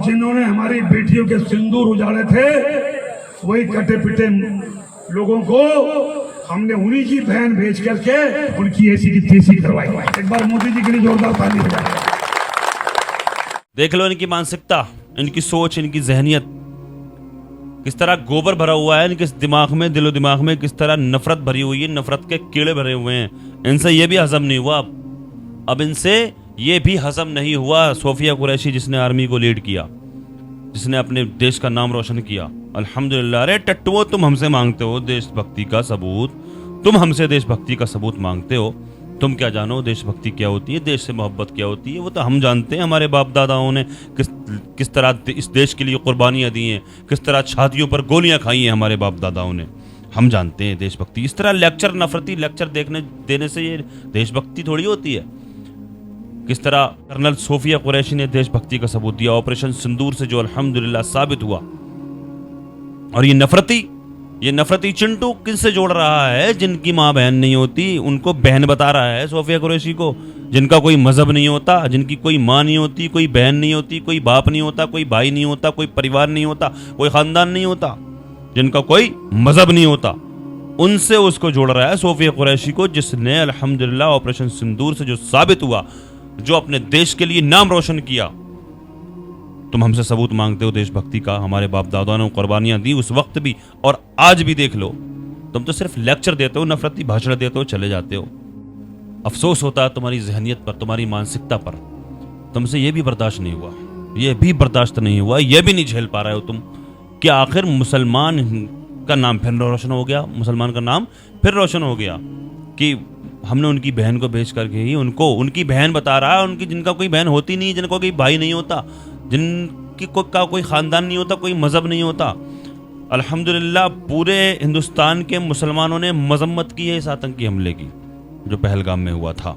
जिन्होंने हमारी बेटियों के सिंदूर उजाड़े थे, वही कटे पिटे लोगों को हमने उन्हीं की बहन भेज करके उनकी ऐसी की तैसी करवाई। एक बार मोदी जी के लिए जोरदार ताली हो जाए। देख लो इनकी मानसिकता, इनकी सोच, इनकी जहनियत, किस तरह गोबर भरा हुआ है इनके दिमाग में, दिलो दिमाग में किस तरह नफरत भरी हुई है, नफरत के कीड़े भरे हुए हैं। इनसे ये भी हजम नहीं हुआ, अब इनसे ये भी हजम नहीं हुआ। सोफिया कुरैशी जिसने आर्मी को लीड किया, जिसने अपने देश का नाम रोशन किया, अल्हम्दुलिल्लाह। अरे टट्टुओ, तुम हमसे मांगते हो देशभक्ति का सबूत, तुम हमसे देशभक्ति का सबूत मांगते हो। तुम क्या जानो देशभक्ति क्या होती है, देश से मोहब्बत क्या होती है? वो तो हम जानते हैं। हमारे बाप दादाओं ने किस तरह इस देश के लिए कुर्बानियाँ दी हैं, किस तरह छातियों पर गोलियां खाई हैं हमारे बाप दादाओं ने। हम जानते हैं देशभक्ति। इस तरह लेक्चर, नफरती लेक्चर देने से ये देशभक्ति थोड़ी होती है। किस तरह कर्नल सोफिया कुरैशी ने देशभक्ति का सबूत दिया ऑपरेशन सिंदूर से, जो अल्हम्दुलिल्लाह साबित हुआ। और ये नफरती चिंटू किससे जोड़ रहा है? जिनकी माँ बहन नहीं होती उनको बहन बता रहा है सोफिया कुरैशी को। जिनका कोई मजहब नहीं होता, जिनकी कोई माँ नहीं होती, कोई बहन नहीं होती, कोई बाप नहीं होता, कोई भाई नहीं होता, कोई परिवार नहीं होता, कोई खानदान नहीं होता, जिनका कोई मजहब नहीं होता, उनसे उसको जोड़ रहा है सोफिया कुरैशी को, जिसने अल्हम्दुलिल्लाह ऑपरेशन सिंदूर से जो साबित हुआ, जो अपने देश के लिए नाम रोशन किया। तुम हमसे सबूत मांगते हो देशभक्ति का, हमारे बाप दादा ने कुर्बानियां दी उस वक्त भी और आज भी। देख लो, तुम तो सिर्फ लेक्चर देते हो, नफरती भाषण देते हो, चले जाते हो। अफसोस होता है तुम्हारी जहनियत पर, तुम्हारी मानसिकता पर। तुमसे ये भी बर्दाश्त नहीं हुआ, ये भी बर्दाश्त नहीं हुआ, ये भी नहीं झेल पा रहे हो तुम कि आखिर मुसलमान का नाम फिर रोशन हो गया, मुसलमान का नाम फिर रोशन हो गया कि हमने उनकी बहन को भेज करके ही उनको उनकी बहन बता रहा है। उनकी जिनका कोई बहन होती नहीं, जिनका कोई भाई नहीं होता, जिनकी का कोई ख़ानदान नहीं होता, कोई मज़हब नहीं होता। अल्हम्दुलिल्लाह पूरे हिंदुस्तान के मुसलमानों ने मजम्मत की है इस आतंकी हमले की जो पहलगाम में हुआ था।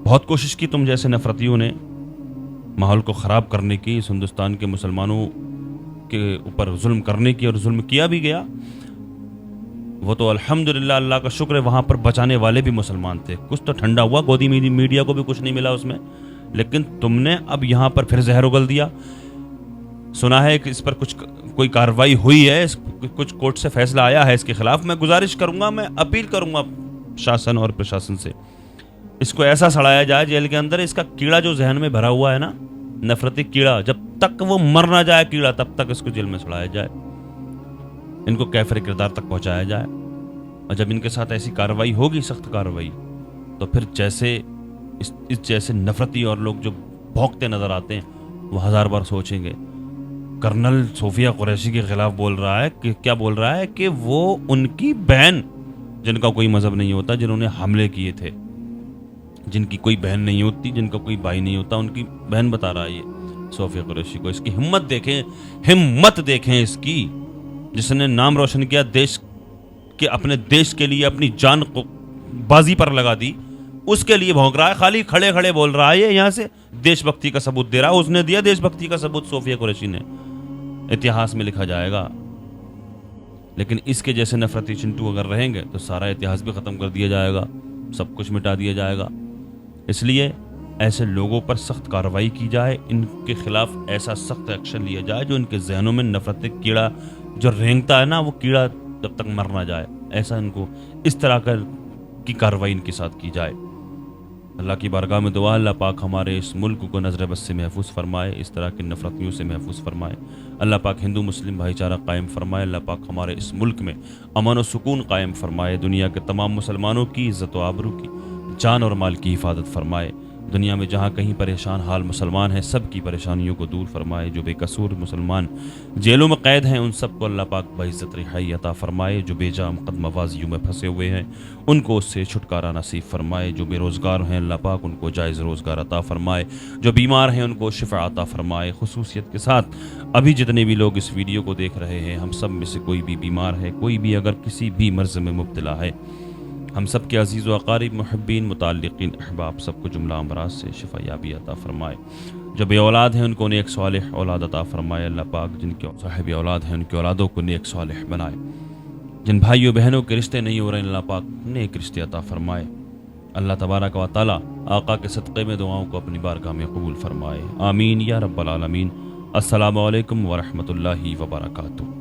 बहुत कोशिश की तुम जैसे नफरतियों ने माहौल को ख़राब करने की, इस हिंदुस्तान के मुसलमानों के ऊपर जुल्म करने की, और जुल्म किया भी गया। वो तो अल्हम्दुलिल्लाह अल्लाह का शुक्र है वहाँ पर बचाने वाले भी मुसलमान थे। कुछ तो ठंडा हुआ, गोदी मीडिया को भी कुछ नहीं मिला उसमें, लेकिन तुमने अब यहाँ पर फिर जहर उगल दिया। सुना है कि इस पर कोई कार्रवाई हुई है, कुछ कोर्ट से फैसला आया है इसके खिलाफ। मैं गुजारिश करूँगा, मैं अपील करूँगा शासन और प्रशासन से, इसको ऐसा सड़ाया जाए जेल के अंदर। इसका कीड़ा जो जहन में भरा हुआ है ना, नफरती कीड़ा, जब तक वो मर ना जाए कीड़ा, तब तक इसको जेल में सड़ाया जाए, इनको कैफर किरदार तक पहुंचाया जाए। और जब इनके साथ ऐसी कार्रवाई होगी, सख्त कार्रवाई, तो फिर जैसे इस जैसे नफरती और लोग जो भौंकते नजर आते हैं, वो 1000 बार सोचेंगे। कर्नल सोफिया कुरैशी के खिलाफ बोल रहा है कि क्या बोल रहा है कि वो उनकी बहन, जिनका कोई मजहब नहीं होता, जिन्होंने हमले किए थे, जिनकी कोई बहन नहीं होती, जिनका कोई भाई नहीं होता, उनकी बहन बता रहा है ये सोफिया कुरैशी को। इसकी हिम्मत देखें, हिम्मत देखें इसकी, जिसने नाम रोशन किया देश के, अपने देश के लिए अपनी जान को बाजी पर लगा दी, उसके लिए भौंक रहा है। खाली खड़े खड़े बोल रहा है, ये यहाँ से देशभक्ति का सबूत दे रहा है। उसने दिया देशभक्ति का सबूत सोफिया कुरैशी ने, इतिहास में लिखा जाएगा। लेकिन इसके जैसे नफरती चिंटू अगर रहेंगे तो सारा इतिहास भी खत्म कर दिया जाएगा, सब कुछ मिटा दिया जाएगा। इसलिए ऐसे लोगों पर सख्त कार्रवाई की जाए, इनके खिलाफ ऐसा सख्त एक्शन लिया जाए जो इनके जहनों में नफरत कीड़ा जो रेंगता है ना, वो कीड़ा जब तक मर ना जाए, ऐसा इनको इस तरह की कार्रवाई इनके साथ की जाए। अल्लाह की बारगाह में दुआ, अल्लाह पाक हमारे इस मुल्क को नजर बस से महफूज फरमाए, इस तरह की नफरतियों से महफूज फरमाए। अल्लाह पाक हिंदू मुस्लिम भाईचारा कायम फरमाए। अल्लाह पाक हमारे इस मुल्क में अमन और सुकून कायम फरमाए। दुनिया के तमाम मुसलमानों की इज़्ज़त व आबरू की, जान और माल की हिफाजत फरमाए। दुनिया में जहाँ कहीं परेशान हाल मुसलमान हैं, सब की परेशानियों को दूर फरमाए। जो बेकसूर मुसलमान जेलों में कैद हैं, उन सबको अल्लाह पाक बाइज़्ज़त रिहाई अता फरमाए। जो बेजा मुक़द्दमाबाज़ियों में फंसे हुए हैं, उनको उससे छुटकारा नसीब फरमाए। जो बेरोज़गार हैं, अल्लाह पाक उनको जायज़ रोज़गार अता फरमाए। जो बीमार हैं, उनको शिफा अता फरमाए। खुसूसियत के साथ अभी जितने भी लोग इस वीडियो को देख रहे हैं, हम सब में से कोई भी बीमार है, कोई भी अगर किसी भी मर्ज़ में मुब्तला है, हम सब के अजीज़ व अक़ारिब, मुहिब्बीन, मुताल्लिक़ीन, अहबाब, सबको जुमला अमराज से शिफा याबी अता फरमाए। जो बे औलाद हैं, उनको नेक सालिह औलाद अता फरमाए। अल्लाह पाक जिनके साहिब औलाद हैं, उनकी औलादों को नेक सालिह बनाए। जिन भाइयों बहनों के रिश्ते नहीं हो रहे, अल्लाह पाक नेक रिश्ते अता फरमाए। अल्लाह तबारक व तआला आका के सदक़े में दुआओं को अपनी बारगाह में कबूल फरमाए। आमीन या रब्बल आलमीन। अस्सलामु अलैकुम व रहमतुल्लाहि व बरकातुहू।